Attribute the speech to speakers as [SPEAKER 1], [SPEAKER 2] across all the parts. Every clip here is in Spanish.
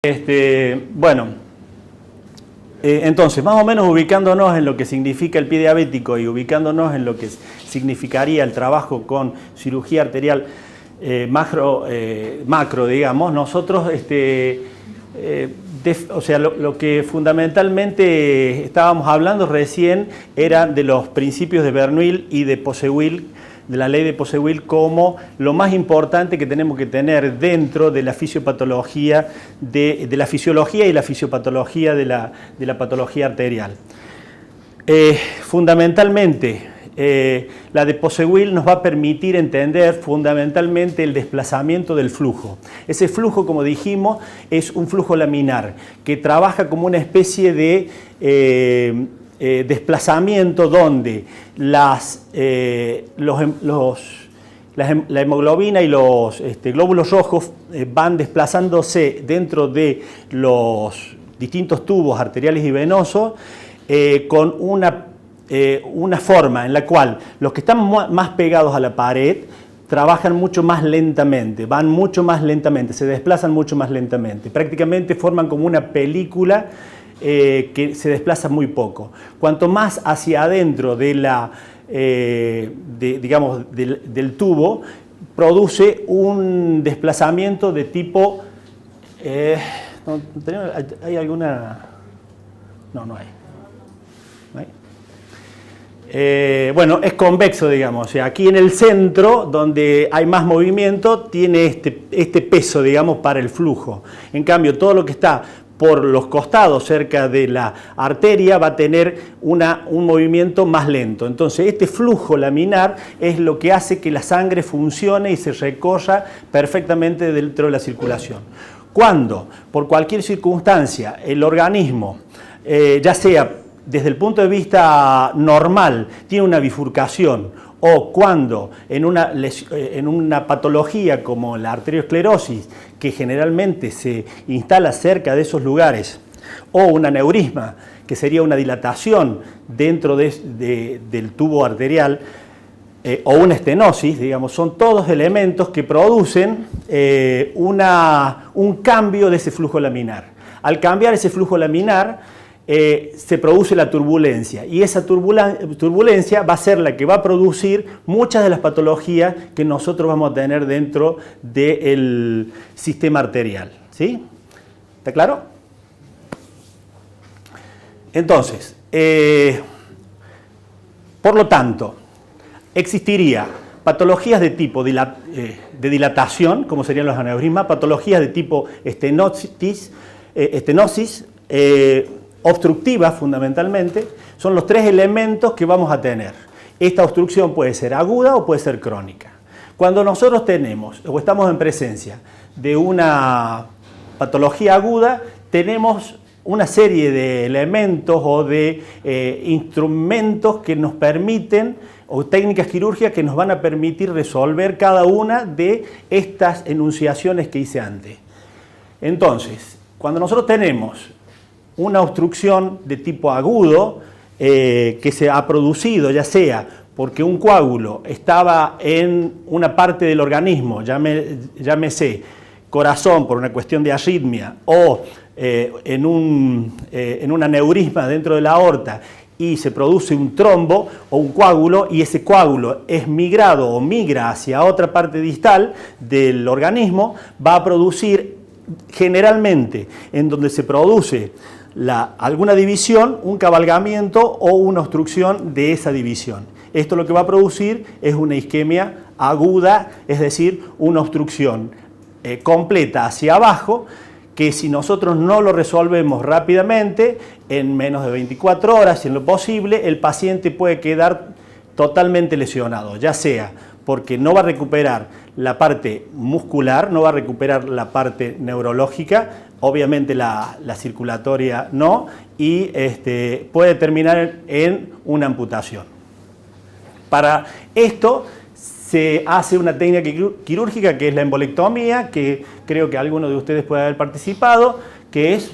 [SPEAKER 1] Entonces, más o menos ubicándonos en lo que significa el pie diabético y ubicándonos en lo que significaría el trabajo con cirugía arterial macro, digamos, nosotros, lo que fundamentalmente estábamos hablando recién era de los principios de Bernoulli y de Poseuil, de la ley de Poseuil, como lo más importante que tenemos que tener dentro de la fisiopatología, de la fisiología y la fisiopatología de la patología arterial. Fundamentalmente, la de Poseuil nos va a permitir entender fundamentalmente el desplazamiento del flujo. Ese flujo, como dijimos, es un flujo laminar que trabaja como una especie de desplazamiento donde la hemoglobina y los glóbulos rojos van desplazándose dentro de los distintos tubos arteriales y venosos con una forma en la cual los que están más pegados a la pared trabajan mucho más lentamente, van mucho más lentamente, se desplazan mucho más lentamente, prácticamente forman como una película que se desplaza muy poco. Cuanto más hacia adentro del tubo, produce un desplazamiento de tipo... ¿hay alguna? No hay. ¿No hay? Bueno, es convexo, digamos. O sea, aquí en el centro, donde hay más movimiento, tiene este peso, digamos, para el flujo. En cambio, todo lo que está por los costados, cerca de la arteria, va a tener un movimiento más lento. Entonces, este flujo laminar es lo que hace que la sangre funcione y se recorra perfectamente dentro de la circulación. Cuando, por cualquier circunstancia, el organismo, ya sea desde el punto de vista normal, tiene una bifurcación, o cuando en una patología como la arteriosclerosis, que generalmente se instala cerca de esos lugares, o un aneurisma, que sería una dilatación dentro del tubo arterial, o una estenosis, digamos, son todos elementos que producen un cambio de ese flujo laminar. Al cambiar ese flujo laminar, se produce la turbulencia, y esa turbulencia va a ser la que va a producir muchas de las patologías que nosotros vamos a tener dentro del sistema arterial. ¿Sí? ¿Está claro? Entonces, por lo tanto, existiría patologías de tipo de dilatación, como serían los aneurismas, patologías de tipo estenosis, obstructiva fundamentalmente, son los tres elementos que vamos a tener. Esta obstrucción puede ser aguda o puede ser crónica. Cuando nosotros tenemos o estamos en presencia de una patología aguda, tenemos una serie de elementos o de instrumentos que nos permiten, o técnicas quirúrgicas que nos van a permitir resolver cada una de estas enunciaciones que hice antes. Entonces, cuando nosotros tenemos una obstrucción de tipo agudo que se ha producido, ya sea porque un coágulo estaba en una parte del organismo, llámese corazón por una cuestión de arritmia, o en un aneurisma dentro de la aorta, y se produce un trombo o un coágulo, y ese coágulo es migrado o migra hacia otra parte distal del organismo, va a producir generalmente, en donde se produce alguna división, un cabalgamiento o una obstrucción de esa división. Esto lo que va a producir es una isquemia aguda, es decir, una obstrucción completa hacia abajo, que si nosotros no lo resolvemos rápidamente, en menos de 24 horas, si en lo posible, el paciente puede quedar totalmente lesionado, ya sea porque no va a recuperar la parte muscular, no va a recuperar la parte neurológica, obviamente la circulatoria no, y puede terminar en una amputación. Para esto se hace una técnica quirúrgica que es la embolectomía, que creo que alguno de ustedes puede haber participado, que es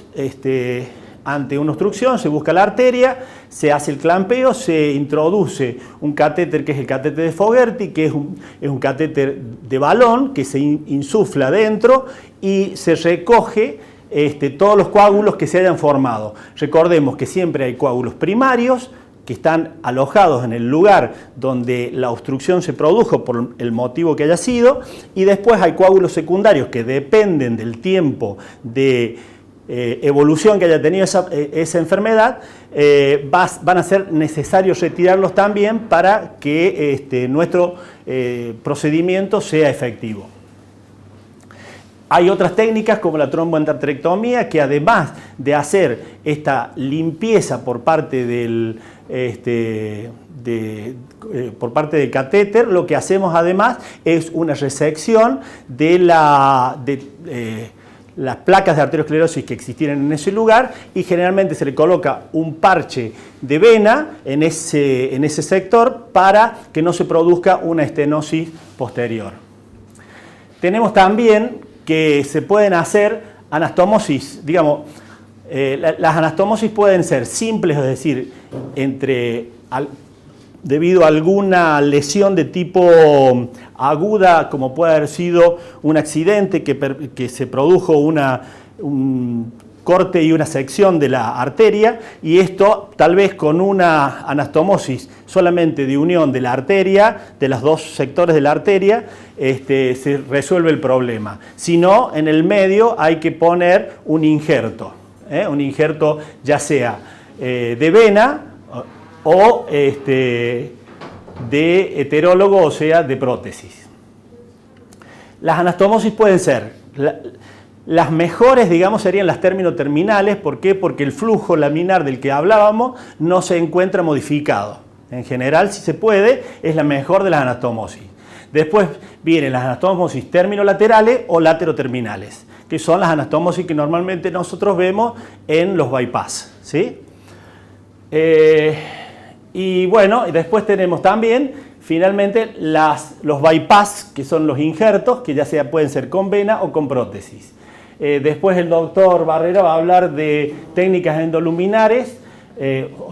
[SPEAKER 1] ante una obstrucción, se busca la arteria, se hace el clampeo, se introduce un catéter que es el catéter de Fogerty, que es un catéter de balón que se insufla dentro y se recoge todos los coágulos que se hayan formado. Recordemos que siempre hay coágulos primarios que están alojados en el lugar donde la obstrucción se produjo por el motivo que haya sido, y después hay coágulos secundarios que dependen del tiempo de evolución que haya tenido esa enfermedad, van a ser necesarios retirarlos también para que nuestro procedimiento sea efectivo. Hay otras técnicas como la tromboendarterectomía que, además de hacer esta limpieza por parte del catéter, lo que hacemos además es una resección de las placas de arteriosclerosis que existieran en ese lugar, y generalmente se le coloca un parche de vena en ese sector para que no se produzca una estenosis posterior. Tenemos también que se pueden hacer anastomosis, digamos, las anastomosis pueden ser simples, es decir, debido a alguna lesión de tipo aguda, como puede haber sido un accidente que se produjo un corte y una sección de la arteria, y esto tal vez con una anastomosis solamente de unión de la arteria, de los dos sectores de la arteria, se resuelve el problema. Si no, en el medio hay que poner un injerto ya sea de vena o de heterólogo, o sea, de prótesis. Las anastomosis pueden ser, las mejores, digamos, serían las término-terminales. ¿Por qué? Porque el flujo laminar del que hablábamos no se encuentra modificado. En general, si se puede, es la mejor de las anastomosis. Después vienen las anastomosis término-laterales o lateroterminales, que son las anastomosis que normalmente nosotros vemos en los bypass, ¿sí? Y bueno, después tenemos también, finalmente, los bypass, que son los injertos, que ya pueden ser con vena o con prótesis. Después el doctor Barrera va a hablar de técnicas endoluminares,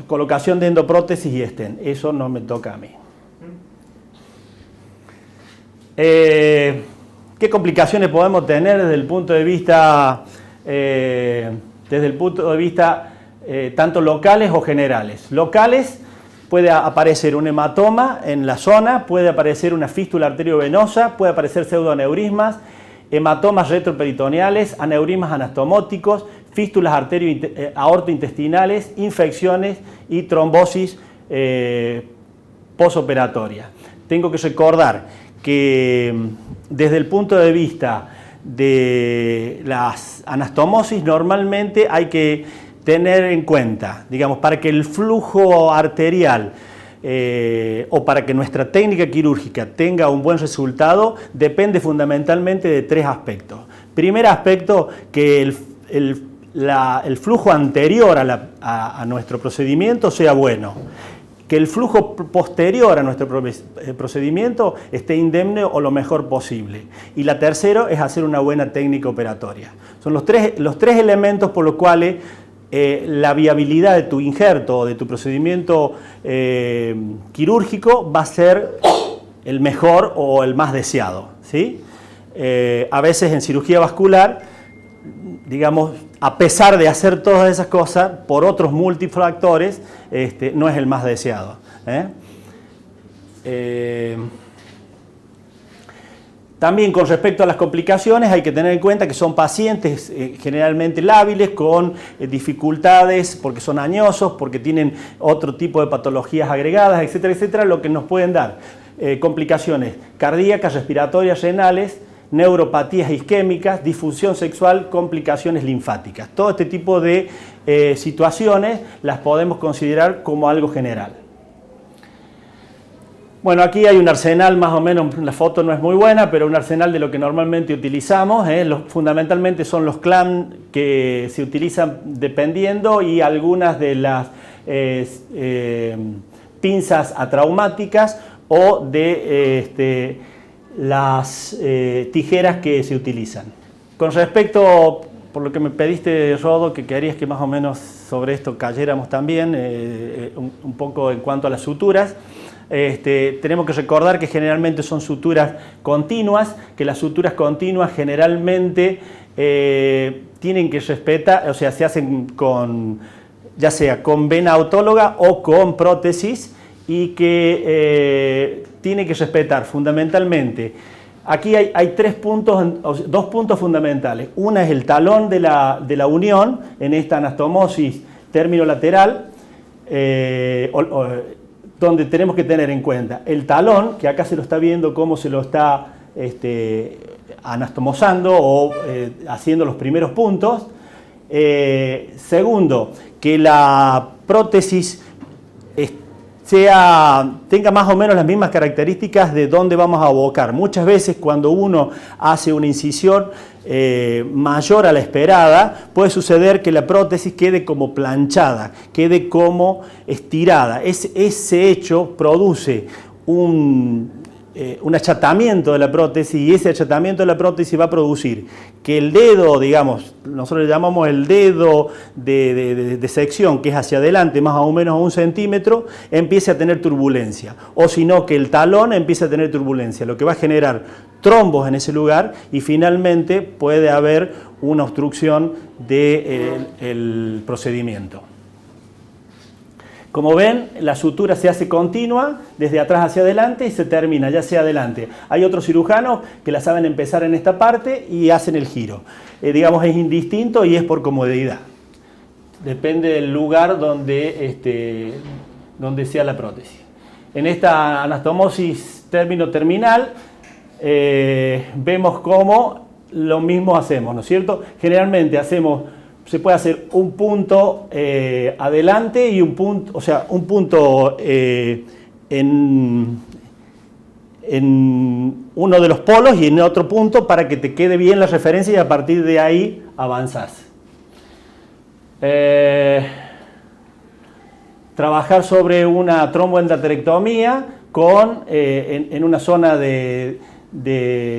[SPEAKER 1] colocación de endoprótesis y stent. Eso no me toca a mí. ¿Qué complicaciones podemos tener desde el punto de vista, tanto locales o generales? Locales, puede aparecer un hematoma en la zona, puede aparecer una fístula arteriovenosa, puede aparecer pseudoaneurismas, hematomas retroperitoneales, aneurismas anastomóticos, fístulas aortointestinales, infecciones y trombosis posoperatoria. Tengo que recordar que desde el punto de vista de las anastomosis, normalmente hay que tener en cuenta, digamos, para que el flujo arterial o para que nuestra técnica quirúrgica tenga un buen resultado, depende fundamentalmente de tres aspectos. Primer aspecto, que el flujo anterior a nuestro procedimiento sea bueno, que el flujo posterior a nuestro procedimiento esté indemne o lo mejor posible. Y la tercera es hacer una buena técnica operatoria. Son los tres elementos por los cuales la viabilidad de tu injerto o de tu procedimiento quirúrgico va a ser el mejor o el más deseado, ¿sí? A veces en cirugía vascular, digamos, a pesar de hacer todas esas cosas, por otros multifactores, no es el más deseado. También con respecto a las complicaciones hay que tener en cuenta que son pacientes generalmente lábiles, con dificultades porque son añosos, porque tienen otro tipo de patologías agregadas, etcétera, etcétera, lo que nos pueden dar complicaciones cardíacas, respiratorias, renales, neuropatías isquémicas, disfunción sexual, complicaciones linfáticas. Todo este tipo de situaciones las podemos considerar como algo general. Bueno, aquí hay un arsenal más o menos, la foto no es muy buena, pero un arsenal de lo que normalmente utilizamos. Fundamentalmente son los clamp que se utilizan dependiendo, y algunas de las pinzas atraumáticas o de las tijeras que se utilizan. Con respecto, por lo que me pediste, Rodo, que querías que más o menos sobre esto cayéramos también, un poco en cuanto a las suturas. Tenemos que recordar que generalmente son suturas continuas, que las suturas continuas generalmente tienen que respetar, o sea, se hacen con, ya sea con vena autóloga o con prótesis, y que tienen que respetar fundamentalmente. Aquí hay dos puntos fundamentales. Una es el talón de la unión en esta anastomosis término-lateral, donde tenemos que tener en cuenta el talón, que acá se lo está viendo cómo se lo está anastomosando o haciendo los primeros puntos. Segundo, que la prótesis tenga más o menos las mismas características de dónde vamos a abocar. Muchas veces cuando uno hace una incisión mayor a la esperada, puede suceder que la prótesis quede como planchada, quede como estirada. Ese hecho produce un achatamiento de la prótesis, y ese achatamiento de la prótesis va a producir que el dedo, digamos, nosotros le llamamos el dedo de sección, que es hacia adelante más o menos a 1 centímetro, empiece a tener turbulencia, o si no, que el talón empiece a tener turbulencia, lo que va a generar trombos en ese lugar, y finalmente puede haber una obstrucción del procedimiento. Como ven, la sutura se hace continua, desde atrás hacia adelante, y se termina ya hacia adelante. Hay otros cirujanos que la saben empezar en esta parte y hacen el giro. Digamos, es indistinto y es por comodidad. Depende del lugar donde sea la prótesis. En esta anastomosis término-terminal, vemos cómo lo mismo hacemos, ¿no es cierto? Generalmente se puede hacer un punto adelante y un punto, o sea, un punto en uno de los polos y en otro punto para que te quede bien la referencia, y a partir de ahí avanzás. Trabajar sobre una tromboendarterectomía en una zona de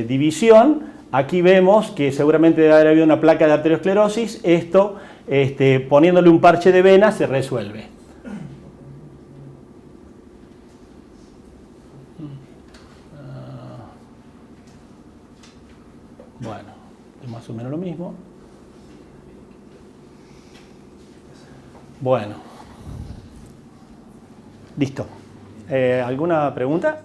[SPEAKER 1] división. Aquí vemos que seguramente debe haber habido una placa de arteriosclerosis. Esto, poniéndole un parche de vena, se resuelve. Bueno, es más o menos lo mismo. Bueno. Listo. ¿Alguna pregunta?